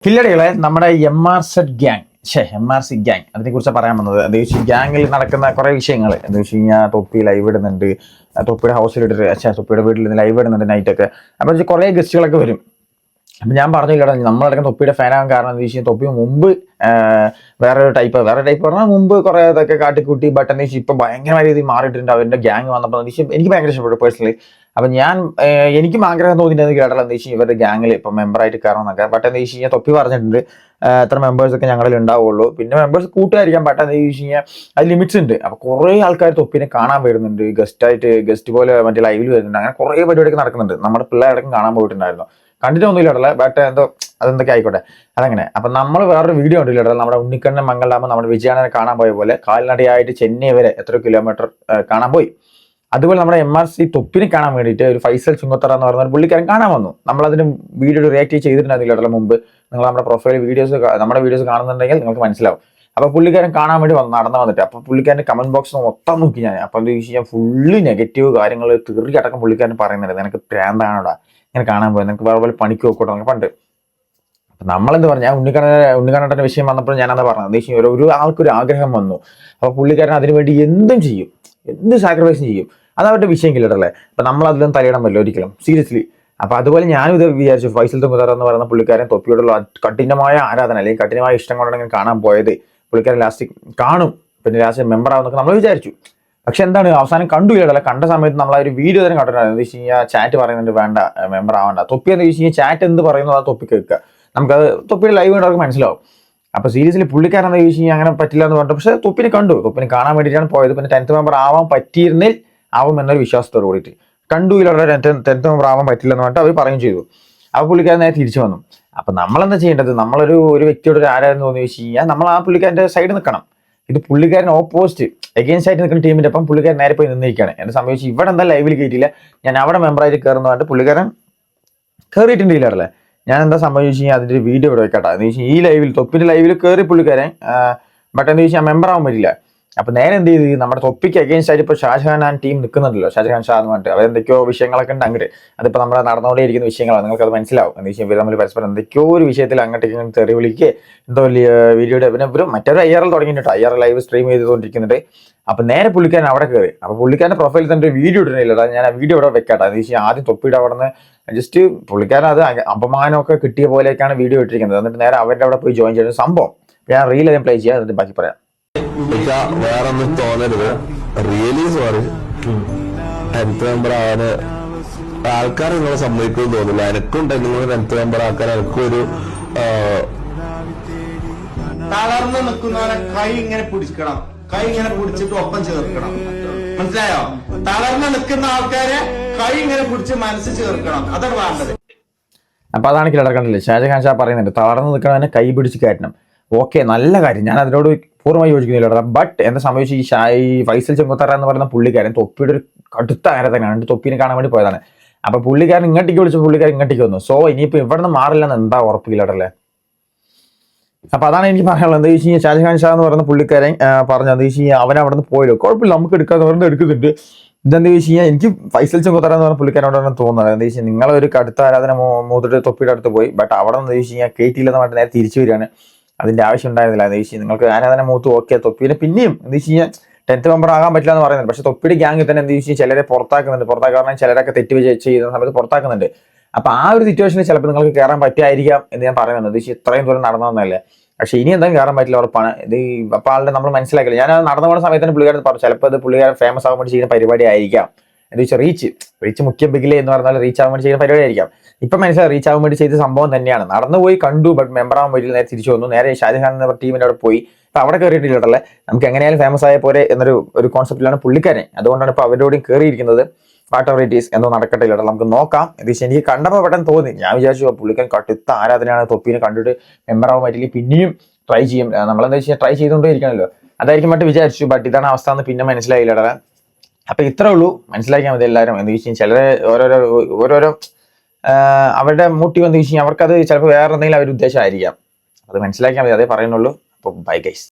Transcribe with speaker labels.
Speaker 1: കില്ലടികളെ നമ്മുടെ MRC gang അതിനെ കുറിച്ച് പറയാൻ വന്നത്. എന്താ വെച്ച് ഗ്യാങ്ങിൽ നടക്കുന്ന കുറെ വിഷയങ്ങൾ എന്താ വെച്ച് കഴിഞ്ഞാൽ തൊപ്പി ലൈവ് ഇടുന്നുണ്ട്, തൊപ്പിയുടെ ഹൗസിലിട്ട് തൊപ്പിയുടെ വീട്ടിൽ നിന്ന് ലൈവ് ഇടുന്നുണ്ട് നൈറ്റൊക്കെ. അപ്പോൾ കുറെ ഗസ്റ്റുകളൊക്കെ വരും. അപ്പം ഞാൻ പറഞ്ഞില്ലടാ, നമ്മളടക്കം തൊപ്പിയുടെ ഫാനാകാൻ കാരണം എന്താ വെച്ചാൽ തൊപ്പി മുമ്പ് വേറെ ടൈപ്പ് പറഞ്ഞാൽ മുമ്പ് കുറെ ഇതൊക്കെ കാട്ടിക്കൂട്ടി. ബട്ട് എന്താ വെച്ചാൽ ഇപ്പം ഭയങ്കരമായ രീതിയിൽ മാറിയിട്ടുണ്ട്. അവരുടെ ഗ്യാങ് വന്നപ്പോൾ എനിക്ക് ഭയങ്കര ഇഷ്ടപ്പെട്ടു പേഴ്സണലി. അപ്പം എനിക്കും ആഗ്രഹം തോന്നിയിട്ടുണ്ട് കേട്ടാൽ എന്താ വെച്ചാൽ ഇവരുടെ ഗ്യാങ്ങിൽ ഇപ്പം മെമ്പറായിട്ട് കയറണമെന്നൊക്കെ. ബട്ട് എന്താ വെച്ച് കഴിഞ്ഞാൽ തൊപ്പി പറഞ്ഞിട്ടുണ്ട് എത്ര മെമ്പേഴ്സൊക്കെ ഞങ്ങളിൽ ഉണ്ടാവുള്ളൂ, പിന്നെ മെമ്പേഴ്സ് കൂട്ടുകാരിക്കാൻ. ബട്ട് എന്താ വെച്ച് കഴിഞ്ഞാൽ അത് ലിമിറ്റ്സ് ഉണ്ട്. അപ്പോൾ കുറേ ആൾക്കാർ തൊപ്പിനെ കാണാൻ വരുന്നുണ്ട്, ഗസ്റ്റ് പോലെ മറ്റേ ലൈവിൽ വരുന്നുണ്ട്. അങ്ങനെ കുറേ പരിപാടിയൊക്കെ നടക്കുന്നുണ്ട്. നമ്മുടെ പിള്ളേരടക്കം കാണാൻ പോയിട്ടുണ്ടായിരുന്നു. കണ്ടിട്ടൊന്നുമില്ല, ബട്ട് അതെന്തൊക്കെ ആയിക്കോട്ടെ, അതങ്ങനെ. അപ്പം നമ്മൾ വേറൊരു വീഡിയോ ഉണ്ടല്ലോ, നമ്മുടെ ഉണ്ണിക്കണ്ണൻ മംഗളാമ നമ്മുടെ വിജയാനനെ കാണാൻ പോയ പോലെ കാൽനടയായിട്ട് ചെന്നൈ വരെ എത്ര കിലോമീറ്റർ കാണാൻ പോയി. അതുപോലെ നമ്മുടെ MRC തൊപ്പിനെ കാണാൻ വേണ്ടിയിട്ട് ഒരു ഫൈസൽ ചുങ്കത്തറ എന്ന് പറയുന്ന ഒരു പുള്ളിക്കാരൻ കാണാൻ വന്നു. നമ്മളതിന് വീഡിയോ റിയാക്ട് ചെയ്തിട്ടുണ്ടായിരുന്നില്ല മുമ്പ്. നിങ്ങൾ നമ്മുടെ പ്രൊഫൈൽ നമ്മുടെ വീഡിയോസ് കാണുന്നുണ്ടെങ്കിൽ നിങ്ങൾക്ക് മനസ്സിലാവും. അപ്പോൾ പുള്ളിക്കാരൻ കാണാൻ വേണ്ടി നടന്നു വന്നിട്ട് അപ്പോൾ പുള്ളിക്കാരൻ്റെ കമന്റ് ബോക്സ് മൊത്തം നോക്കി ഞാൻ. അപ്പോൾ എന്താ വെച്ച് കഴിഞ്ഞാൽ ഫുള്ള് നെഗറ്റീവ് കാര്യങ്ങൾ തീർച്ചയായിട്ടും അടക്കം പുള്ളിക്കാരൻ പറയുന്നുണ്ട്. നിനക്ക് പ്രാന്താണോടാ ഇങ്ങനെ കാണാൻ പോയത്, നിനക്ക് വേറെ പോലെ പണിക്ക് നോക്കോട്ടെ എന്നൊക്കെ പണ്ട്. അപ്പം നമ്മളെന്ത് പറഞ്ഞാൽ ഉണ്ണിക്കണ്ണൻ്റെ വിഷയം വന്നപ്പോൾ ഞാനെന്താ പറഞ്ഞത്, എന്താ വെച്ചാൽ ഒരു ആൾക്കൊരു ആഗ്രഹം വന്നു. അപ്പോൾ പുള്ളിക്കാരൻ അതിനുവേണ്ടി എന്തും ചെയ്യും, എന്ത് സാക്രിഫൈസും ചെയ്യും. അത് അവരുടെ വിഷയം കില്ലടല്ലേ. അപ്പം നമ്മൾ അതിലൊന്നും തലയിടാൻ പറ്റില്ല ഒരിക്കലും, സീരിയസ്ലി. അപ്പോൾ അതുപോലെ ഞാനും ഇത് വിചാരിച്ചു. ഫൈസൽ തുമ്പുതറ എന്ന് പറയുന്ന പുള്ളിക്കാരൻ തൊപ്പിയോടുള്ള കഠിനമായ ആരാധന അല്ലെങ്കിൽ കഠിനമായ ഇഷ്ടം കൊണ്ടാണ് കാണാൻ പോയത്. പുള്ളിക്കാരൻ ലാസ്റ്റ് കാണും, പിന്നെ ലാസ്റ്റ് മെമ്പർ ആവുന്നൊക്കെ നമ്മൾ വിചാരിച്ചു. പക്ഷെ എന്താണ്, അവസാനം കണ്ടു ഇല്ലടല്ല. കണ്ട സമയത്ത് നമ്മൾ ആ ഒരു വീഡിയോ തന്നെ കണ്ടിട്ടുണ്ടായിരുന്നു. എന്താ വെച്ച് കഴിഞ്ഞാൽ ചാറ്റ് പറയുന്നുണ്ട് വേണ്ട മെമ്പർ ആവണ്ട. തൊപ്പി എന്താ വെച്ച് കഴിഞ്ഞാൽ ചാറ്റ് എന്ത് പറയുന്നു അത് തൊപ്പി കേൾക്കുക. നമുക്കത് തൊപ്പിയുടെ ലൈവ് കണ്ടവർക്ക് മനസ്സിലാവും. അപ്പോൾ സീരിയസ്ലി പുള്ളിക്കാരൻ എന്താ ചോദിച്ചു കഴിഞ്ഞാൽ അങ്ങനെ പറ്റില്ല എന്ന് പറഞ്ഞു. പക്ഷേ തൊപ്പിനെ കണ്ടു, തൊപ്പിനെ കാണാൻ വേണ്ടിയിട്ടാണ് പോയത്. പിന്നെ 10th മെമ്പർ ആവാൻ പറ്റിയിരുന്നിൽ ആവും എന്നൊരു വിശ്വാസത്തോട് കൂടിയിട്ട് കണ്ടു ഇല്ലട. 10th മെമ്പർ ആവാൻ പറ്റില്ല എന്ന് പറഞ്ഞിട്ട് അവർ പറയുകയും ചെയ്തു. അപ്പോൾ പുള്ളിക്കാരൻ നേരെ തിരിച്ചു വന്നു. അപ്പം നമ്മളെന്താ ചെയ്യേണ്ടത്, നമ്മളൊരു വ്യക്തിയോട് ഒരു ആരാധന തോന്നി വെച്ച് കഴിഞ്ഞാൽ നമ്മൾ ആ പുള്ളിക്കാരൻ്റെ സൈഡ് നിൽക്കണം. ഇത് പുള്ളിക്കാരൻ ഓപ്പോസിറ്റ് എഗെയിൻസ്റ്റ് ആയിട്ട് നിൽക്കുന്ന ടീമിന്റെ അപ്പം പുള്ളിക്കാരൻ നേരെ പോയി നിന്നിരിക്കുകയാണ്. എന്നെ സംബന്ധിച്ച് ഇവിടെ എന്താ ലൈവിൽ കയറ്റിയില്ല, ഞാൻ അവിടെ മെമ്പറായിട്ട് കയറുന്നതായിട്ട് പുള്ളിക്കാരൻ കയറിയിട്ടുണ്ട് ഇല്ലല്ലേ. ഞാൻ എന്താ സംഭവിച്ചു കഴിഞ്ഞാൽ അതിൻ്റെ ഒരു വീഡിയോ ഇവിടെ വെക്കട്ടെ. എന്ന് വെച്ചാൽ ഈ ലൈവിൽ തൊപ്പിന്റെ ലൈവിൽ കയറി പുള്ളിക്കാരൻ ബട്ട് എന്താ വെച്ചാൽ മെമ്പർ ആവാൻ പറ്റില്ല. അപ്പം നേരെ എന്ത് ചെയ്ത് നമ്മുടെ തൊപ്പിക്ക് അഗെയിൻസ്റ്റ് ആയിട്ട് ഇപ്പോൾ ഷാജഹാൻ ടീം നിൽക്കുന്നുണ്ടല്ലോ, ഷാജഹാൻ ഷാ എന്ന് പറഞ്ഞിട്ട്. അവരെന്തൊക്കെയോ വിഷയങ്ങളൊക്കെ ഉണ്ട് അങ്ങോട്ട്. അതിപ്പോൾ നമ്മുടെ നടന്നുകൊണ്ടേയിരിക്കുന്ന വിഷയങ്ങളാണ്, നിങ്ങൾക്കത് മനസ്സിലാവും. എന്ന് വെച്ചാൽ ഇവർ തമ്മിൽ പരസ്പരം എന്തൊക്കെയോ ഒരു വിഷയത്തിൽ അങ്ങോട്ടേക്ക് തെറി വിളിക്കുക എന്തോ വീഡിയോയുടെ. പിന്നെ ഇവരും മറ്റൊരു IRL തുടങ്ങിയിട്ടോ, IRL ലൈവ് സ്ട്രീം ചെയ്തുകൊണ്ടിരിക്കുന്നുണ്ട്. അപ്പം നേരെ പുള്ളിക്കാരൻ അവിടെ കയറി. അപ്പോൾ പുള്ളിക്കാരൻ്റെ പ്രൊഫൈലിൽ തന്നെ ഒരു വീഡിയോ ഇടുന്നില്ല. ഞാൻ ആ വീഡിയോ ഇവിടെ വെക്കാട്ടെ. എന്ന് വെച്ചാൽ ആദ്യം തൊപ്പിയുടെ അവിടെ നിന്ന് ജസ്റ്റ് പുള്ളിക്കാരൻ അത് അപമാനമൊക്കെ കിട്ടിയ പോലെയൊക്കെയാണ് വീഡിയോ ഇട്ടിരിക്കുന്നത്. എന്നിട്ട് നേരെ അവരുടെ അവിടെ പോയി ജോയിൻ ചെയ്യുന്ന സംഭവം ഞാൻ റീൽ പ്ലേ ചെയ്യാം, എന്നിട്ട് ബാക്കി പറയാം.
Speaker 2: വേറൊന്നും തോന്നരുത്, റിയലി സോറി. 10th മെമ്പർ ആവാന് ആൾക്കാർ നിങ്ങളെ സമ്മതിക്കുമെന്ന് തോന്നില്ല. എനിക്കുണ്ട് നിങ്ങൾ 10th മെമ്പർ ആക്കാൻ. എനിക്കൊരു
Speaker 3: തളർന്ന് നിൽക്കുന്നവരെ കൈ ഇങ്ങനെ പിടിക്കണം, കൈ ഇങ്ങനെ പിടിച്ചിട്ട് ഒപ്പം ചേർക്കണം. മനസ്സിലായോ? തളർന്ന് നിൽക്കുന്ന ആൾക്കാരെ കൈ ഇങ്ങനെ പിടിച്ച് മനസ്സ് ചേർക്കണം, അതാണ് വേണ്ടത്.
Speaker 1: അപ്പൊ അതാണ് കില്ലട. കണ്ടില്ലേ, ഷാജഹാൻ ഷാ പറയുന്നുണ്ട് തളർന്ന് നിൽക്കണവനെ കൈ പിടിച്ച് കയറ്റണം. ഓക്കെ, നല്ല കാര്യം, ഞാൻ അതിനോട് പൂർണ്ണമായി യോജിക്കുന്നില്ല. ബട്ട് എന്താ സംഭവിച്ചു, ഈ ഫൈസൽ ചെങ്കുത്തറ എന്ന് പറയുന്ന പുള്ളിക്കാരൻ തൊപ്പിയുടെ ഒരു കടുത്ത ആരാധകനാണ്. തൊപ്പിനെ കാണാൻ വേണ്ടി പോയതാണ്. അപ്പൊ പുള്ളിക്കാരൻ ഇങ്ങോട്ടേക്ക് വിളിച്ചു, പുള്ളിക്കാരൻ ഇങ്ങോട്ടേക്ക് വന്നു. സോ ഇനിയിപ്പോൾ ഇവിടെ നിന്ന് മാറില്ലെന്ന് എന്താ ഉറപ്പില്ലടല്ലേ. അപ്പൊ അതാണ് എനിക്ക് പറയാനുള്ളത്. എന്താ വെച്ച് കഴിഞ്ഞാൽ ഷാജഹാൻ ഷാ എന്ന് പറയുന്ന പുള്ളിക്കാരൻ പറഞ്ഞു, എന്താ വെച്ച് കഴിഞ്ഞാൽ അവൻ അവിടെ നിന്ന് പോയല്ലോ, കുഴപ്പമില്ല നമുക്ക് എടുക്കാന്ന് പറഞ്ഞ് എടുക്കുന്നുണ്ട്. ഇതെന്താ വെച്ച് കഴിഞ്ഞാൽ എനിക്ക് ഫൈസൽ ചെങ്കുത്തറ എന്ന് പറഞ്ഞ പുള്ളിക്കാരോടാണ് തോന്നുന്നത്. എന്താ വെച്ചാൽ നിങ്ങളൊരു കടുത്ത ആരാധന മൂത്തിട്ട് തൊപ്പിയുടെ അടുത്ത് പോയി. ബട്ട് അവിടെ എന്താ വെച്ച് കഴിഞ്ഞാൽ കേട്ടില്ലെന്ന് പറഞ്ഞിട്ട് നേരെ തിരിച്ചു വരികയാണ്. അതിന്റെ ആവശ്യം ഉണ്ടായിരുന്നില്ല. എന്താ വെച്ചാൽ നിങ്ങൾക്ക് ആരാധന മൂത്ത് ഓക്കെ, തൊപ്പിനെ പിന്നെയും എന്താ വെച്ച് കഴിഞ്ഞാൽ 10th മെമ്പർ ആകാൻ പറ്റില്ല എന്ന് പറയുന്നുണ്ട്. പക്ഷെ തൊപ്പിയുടെ ഗ്യാങ്ങിൽ തന്നെ എന്താ വെച്ചാൽ ചിലരെ പുറത്താക്കാൻ ചിലരൊക്കെ തെറ്റ് ചെയ്യുന്ന സമയത്ത് പുറത്താക്കുന്നുണ്ട്. അപ്പൊ ആ ഒരു സിറ്റുവേഷനിൽ ചിലപ്പോൾ നിങ്ങൾക്ക് കയറാൻ പറ്റിയായിരിക്കാം എന്ന് ഞാൻ പറയുന്നുണ്ട്. എന്താ വെച്ചാൽ ഇത്രയും ദൂരം നടന്നതല്ലേ. പക്ഷെ ഇനി എന്തായാലും കയറാൻ പറ്റില്ല, ഉറപ്പാണ്. ഇത് അപ്പോൾ ആളുടെ നമ്മൾ മനസ്സിലാക്കില്ല. ഞാൻ നടന്നു പോകുന്ന സമയത്ത് തന്നെ പുള്ളിക്കാരൻ പറഞ്ഞു ചിലപ്പോൾ അത് പുള്ളിക്കാരൻ ഫേമസ് ആകാൻ വേണ്ടി ചെയ്യുന്ന പരിപാടി ആയിരിക്കാം. എന്താ വെച്ചാൽ റീച്ച് മുഖ്യം ബിഗിലെ എന്ന് പറഞ്ഞാൽ റീച്ച് ആവാൻ വേണ്ടി ചെയ്യുന്ന പരിപാടി ആയിരിക്കാം. ഇപ്പം മനസ്സിലായി റീച്ച് ആവാൻ വേണ്ടി ചെയ്ത സംഭവം തന്നെയാണ്. നടന്നുപോയി കണ്ടു, ബട്ട് മെമ്പർ ആവാൻ പറ്റില്ല, നേരെ തിരിച്ചു വന്നു. നേരെ ഷാജഹാൻ എന്ന ടീമിൻ്റെ അവിടെ പോയി. അപ്പോൾ അവിടെ കയറിയിട്ടില്ലല്ലേ, നമുക്ക് എങ്ങനെയാലും ഫേമസ് ആയ പോലെ എന്നൊരു കോൺസെപ്റ്റിലാണ് പുള്ളിക്കാരൻ. അതുകൊണ്ടാണ് ഇപ്പോൾ അവരോടും കയറിയിരിക്കുന്നത്. വാട്ട് എവർ ഇറ്റ് ഈസ് എന്തോ നടക്കട്ടെ ഇല്ലട്ടോ, നമുക്ക് നോക്കാം. ഇത് എനിക്ക് കണ്ടപ്പോൾ പെട്ടെന്ന് തോന്നി. ഞാൻ വിചാരിച്ചു പുള്ളിക്കാരൻ കടുത്ത ആരാധനയാണ്, തൊപ്പിനെ കണ്ടിട്ട് മെമ്പർ ആവാൻ പറ്റില്ല, പിന്നെയും ട്രൈ ചെയ്യും. നമ്മളെന്താ വെച്ചാൽ ട്രൈ ചെയ്തുകൊണ്ടേ ഇരിക്കണമല്ലോ, അതായിരിക്കും മറ്റും വിചാരിച്ചു. ബട്ട് ഇതാണ് അവസ്ഥ എന്ന് പിന്നെ മനസ്സിലായില്ലടാ. അപ്പൊ ഇത്രേ ഉള്ളൂ, മനസ്സിലാക്കിയാൽ മതി എല്ലാവരും. എന്താ വെച്ചാൽ ചിലരെ ഓരോരോ അവരുടെ മോട്ടീവ് എന്താ വെച്ച് കഴിഞ്ഞാൽ അവർക്കത് ചിലപ്പോൾ വേറെ എന്തെങ്കിലും അവർ ഉദ്ദേശമായിരിക്കാം. അത് മനസ്സിലാക്കിയാൽ മതി, അതേ പറയുന്നുള്ളൂ. അപ്പോൾ ബൈ ഗൈസ്.